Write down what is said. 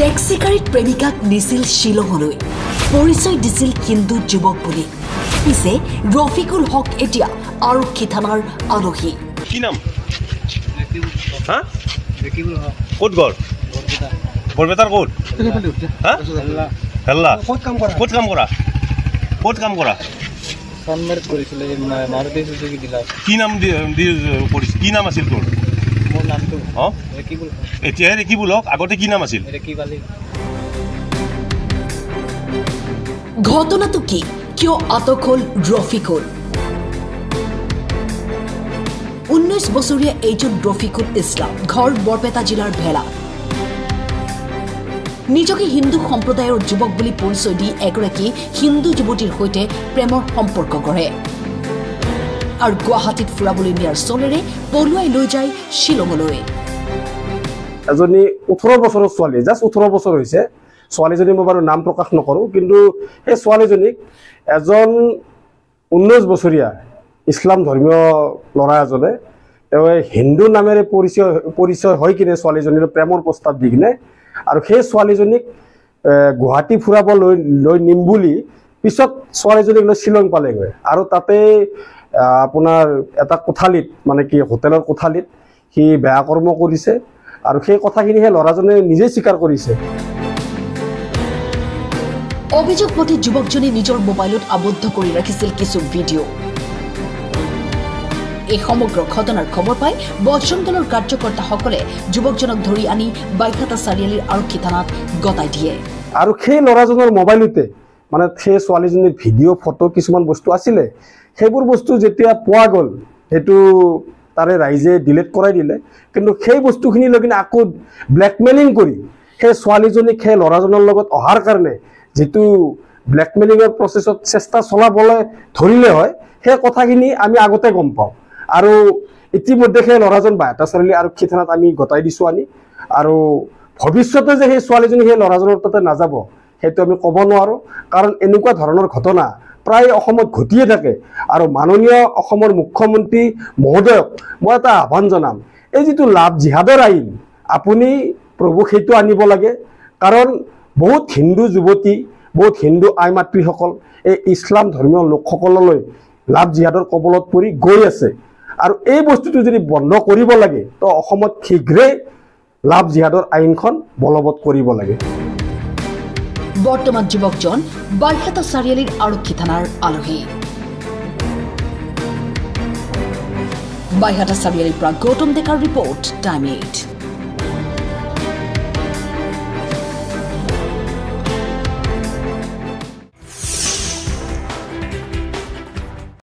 টেক্সিকাৰীত প্ৰেমিকাক নিছিল শ্বিলঙলৈ পৰিচয় দিছিল হিন্দু যুৱক বুলি পিছে ৰফিকুল হক এতিয়া আৰক্ষী থানাৰ আলহী কি নাম হা ৰফিকুল হক ক'ত গৰ বৰবেটাৰ ক'ত হা হেল্লা ক'ত কাম কৰা সন্মানিত কৰিছিল মাৰুতি সুজুকি ডিলাৰ কি নাম কৰিছিল কি নাম আছিল তোৰ মোৰ নামটো অঁ এতিয়া ৰেকিবুল হক আগতে কি নাম আছিল ঘটনাটো কি কিয় আটক হল ৰফিকুল 19 বছৰীয়া এইজন ৰফিকুল ইছলাম ঘৰ বৰপেটা জিলাৰ ভেলা নিজকে হিন্দু সম্প্ৰদায়ৰ যুৱক বুলি পৰিচয় দি এগৰাকী হিন্দু যুৱতীৰ সৈতে প্ৰেমৰ সম্পৰ্ক গঢ়ে আৰু গুৱাহাটীত ফুৰাবলৈ নিয়াৰ চলেৰে পলুৱাই লৈ যায় শ্বিলঙলৈ এজনী 18 বছৰৰ ছোৱালী জাষ্ট 18 বছৰ হৈছে ছোৱালীজনী মই বাৰু নাম প্ৰকাশ নকৰোঁ কিন্তু সেই ছোৱালীজনীক এজন 19 বছৰীয়া ইছলাম ধৰ্মীয় ল'ৰা এজনে তেওঁ হিন্দু নামেৰে পৰিচয় হৈ কিনে ছোৱালীজনীৰ প্ৰেমৰ প্ৰস্তাৱ দি কিনে আৰু সেই ছোৱালীজনীক গুৱাহাটী ফুৰাব লৈ নিম বুলি পিছত ছোৱালীজনীক লৈ শ্বিলং পালেগৈ আৰু তাতে আপোনাৰ এটা কোঠালিত মানে কি হোটেলৰ কোঠালিত সি বেয়া কৰ্ম কৰিছে আৰু সেই কথাখিনি সেই ল'ৰাজনে নিজে স্বীকাৰ কৰিছে অভিযোগ মতে যুৱকজনে নিজৰ মোবাইলত আবদ্ধ কৰি ৰাখিছিল কিছু ভিডিঅ' এই সমগ্ৰ ঘটনাৰ খবৰ পাই বচন দলৰ কাৰ্যকৰ্তাসকলে যুৱকজনক ধৰি আনি বাইঘাটা চাৰিআলিৰ আৰক্ষী থানাত গতাই দিয়ে আৰু সেই ল'ৰাজনৰ মোবাইলতে মানে সেই ছোৱালীজনীৰ ভিডিঅ' ফটো কিছুমান বস্তু আছিলে সেইবোৰ বস্তু যেতিয়া পোৱা গ'ল সেইটো তাৰে ৰাইজে ডিলিট কৰাই দিলে কিন্তু সেই বস্তুখিনি লৈ কিনে আকৌ ব্লেকমেইলিং কৰি সেই ছোৱালীজনীক সেই ল'ৰাজনৰ লগত অহাৰ কাৰণে যেটো ব্লেকমেইলিংৰ প্ৰচেছত চেষ্টা চলাবলৈ ধৰিলে হয় সেই কথাখিনি আমি আগতে গম পাওঁ আৰু ইতিমধ্যে সেই ল'ৰাজন বাইঘাটা চাৰিআলি আৰক্ষী থানাত আমি গতাই দিছোঁ আনি আৰু ভৱিষ্যতে যে সেই ছোৱালীজনী সেই ল'ৰাজনৰ তাতে নাযাব সেইটো আমি ক'ব নোৱাৰোঁ কাৰণ এনেকুৱা ধৰণৰ ঘটনা প্ৰায় অসমত ঘটিয়ে থাকে আৰু মাননীয় অসমৰ মুখ্যমন্ত্ৰী মহোদয়ক মই এটা আহ্বান জনাম এই যিটো লাভ জিহাদৰ আইন আপুনি প্ৰভু সেইটো আনিব লাগে কাৰণ বহুত হিন্দু যুৱতী বহুত হিন্দু আই মাতৃসকল এই ইছলাম ধৰ্মীয় লোকসকললৈ লাভ জিহাদৰ কবলত পৰি গৈ আছে আৰু এই বস্তুটো যদি বন্ধ কৰিব লাগে তো অসমত শীঘ্ৰেই লাভ জিহাদৰ আইনখন বলবৎ কৰিব লাগে বৰ্তমান যুৱকজন বাইঘাটা চাৰিআলিৰ আৰক্ষী থানাৰ আলহী বাইঘাটা চাৰিআলিৰ পৰা গৌতম ডেকাৰ ৰিপৰ্ট টাইম 8